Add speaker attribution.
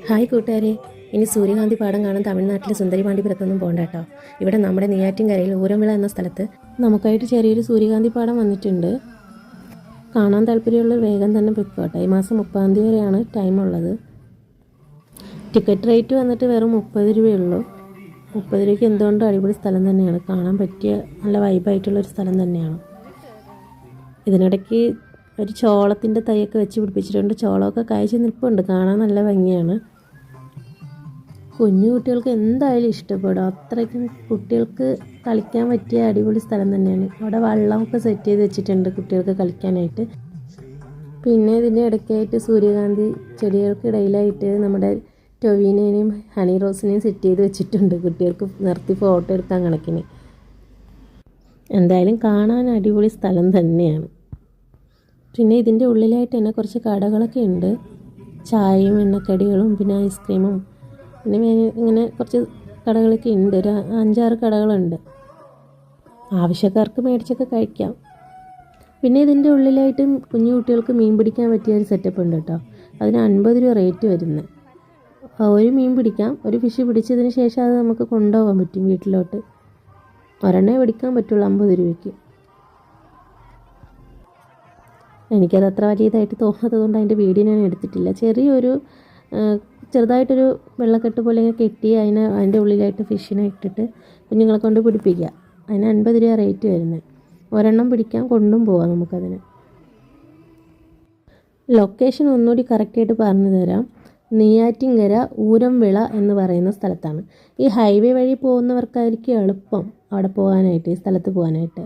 Speaker 1: Hi കൂട്ടുകാരെ, ഇനി സൂര്യകാന്തി പാടം കാണാൻ തമിഴ്നാട്ടിലെ സുന്ദരിപാണ്ടിപുരത്തൊന്നും പോകണ്ട കേട്ടോ. ഇവിടെ നമ്മുടെ നെയ്യാറ്റിൻകരയിൽ ഊരംവിള എന്ന സ്ഥലത്ത് നമുക്കായിട്ട് ചെറിയൊരു സൂര്യകാന്തി പാടം വന്നിട്ടുണ്ട്. കാണാൻ താല്പര്യമുള്ളവർ വേഗം തന്നെ പൊയ്ക്കോട്ടെ. ഈ മാസം 30-ാം തീയതി വരെയാണ് ടൈം ഉള്ളത്. ടിക്കറ്റ് റേറ്റ് വന്നിട്ട് വെറും 30 രൂപയുള്ളൂ. 30 രൂപയ്ക്ക് എന്തുകൊണ്ടും അടിപൊളി സ്ഥലം തന്നെയാണ്. കാണാൻ പറ്റിയ നല്ല വൈബായിട്ടുള്ളൊരു സ്ഥലം തന്നെയാണ്. ഇതിനിടയ്ക്ക് ഒരു ചോളത്തിൻ്റെ തൈയൊക്കെ വെച്ച് പിടിപ്പിച്ചിട്ടുണ്ട്. ചോളമൊക്കെ കായ്ച്ച് നിൽപ്പുണ്ട്. കാണാൻ നല്ല ഭംഗിയാണ്. കുഞ്ഞു കുട്ടികൾക്ക് എന്തായാലും ഇഷ്ടപ്പെടും. അത്രയ്ക്കും കുട്ടികൾക്ക് കളിക്കാൻ പറ്റിയ അടിപൊളി സ്ഥലം തന്നെയാണ്. അവിടെ വെള്ളമൊക്കെ സെറ്റ് ചെയ്ത് വെച്ചിട്ടുണ്ട് കുട്ടികൾക്ക് കളിക്കാനായിട്ട്. പിന്നെ ഇതിൻ്റെ ഇടയ്ക്കായിട്ട് സൂര്യകാന്തി ചെടികൾക്കിടയിലായിട്ട് നമ്മുടെ ടൊവീനേനെയും ഹണി റോസിനെയും സെറ്റ് ചെയ്ത് വെച്ചിട്ടുണ്ട് കുട്ടികൾക്ക് നിർത്തി ഫോട്ടോ എടുക്കാൻ കണക്കിന്. എന്തായാലും കാണാൻ അടിപൊളി സ്ഥലം തന്നെയാണ്. പിന്നെ ഇതിൻ്റെ ഉള്ളിലായിട്ട് തന്നെ കുറച്ച് കടകളൊക്കെ ഉണ്ട്. ചായയും എണ്ണക്കടികളും പിന്നെ ഐസ്ക്രീമും പിന്നെ ഇങ്ങനെ കുറച്ച് കടകളൊക്കെ ഉണ്ട്. ഒരു 5-6 കടകളുണ്ട്. ആവശ്യക്കാർക്ക് മേടിച്ചൊക്കെ കഴിക്കാം. പിന്നെ ഇതിൻ്റെ ഉള്ളിലായിട്ട് കുഞ്ഞു കുട്ടികൾക്ക് മീൻ പിടിക്കാൻ പറ്റിയ ഒരു സെറ്റപ്പ് ഉണ്ട് കേട്ടോ. അതിന് 50 രൂപ റേറ്റ് വരുന്നത്. ഒരു മീൻ പിടിക്കാം. ഒരു ഫിഷ് പിടിച്ചതിന് ശേഷം അത് നമുക്ക് കൊണ്ടുപോകാൻ പറ്റും വീട്ടിലോട്ട്. ഒരെണ്ണേ പിടിക്കാൻ പറ്റുള്ളൂ 50 രൂപയ്ക്ക്. എനിക്കത് അത്ര വലിയതായിട്ട് തോന്നാത്തത് കൊണ്ട് അതിൻ്റെ വീഡിയോ ഞാൻ എടുത്തിട്ടില്ല. ചെറുതായിട്ടൊരു വെള്ളക്കെട്ട് പോലെ ഇങ്ങനെ കെട്ടി അതിൻ്റെ ഉള്ളിലായിട്ട് ഫിഷിനെ ഇട്ടിട്ട് കുഞ്ഞുങ്ങളെ കൊണ്ട് പിടിപ്പിക്കുക. അതിന് 50 രൂപ റേറ്റ് വരുന്നത്. ഒരെണ്ണം പിടിക്കാൻ കൊണ്ടും പോവാം നമുക്കതിന്. ലൊക്കേഷൻ ഒന്നുകൂടി കറക്റ്റായിട്ട് പറഞ്ഞു തരാം. നെയ്യാറ്റിൻകര ഊരംവിള എന്ന് പറയുന്ന സ്ഥലത്താണ്. ഈ ഹൈവേ വഴി പോകുന്നവർക്കായിരിക്കും എളുപ്പം അവിടെ പോകാനായിട്ട്, ഈ സ്ഥലത്ത് പോകാനായിട്ട്.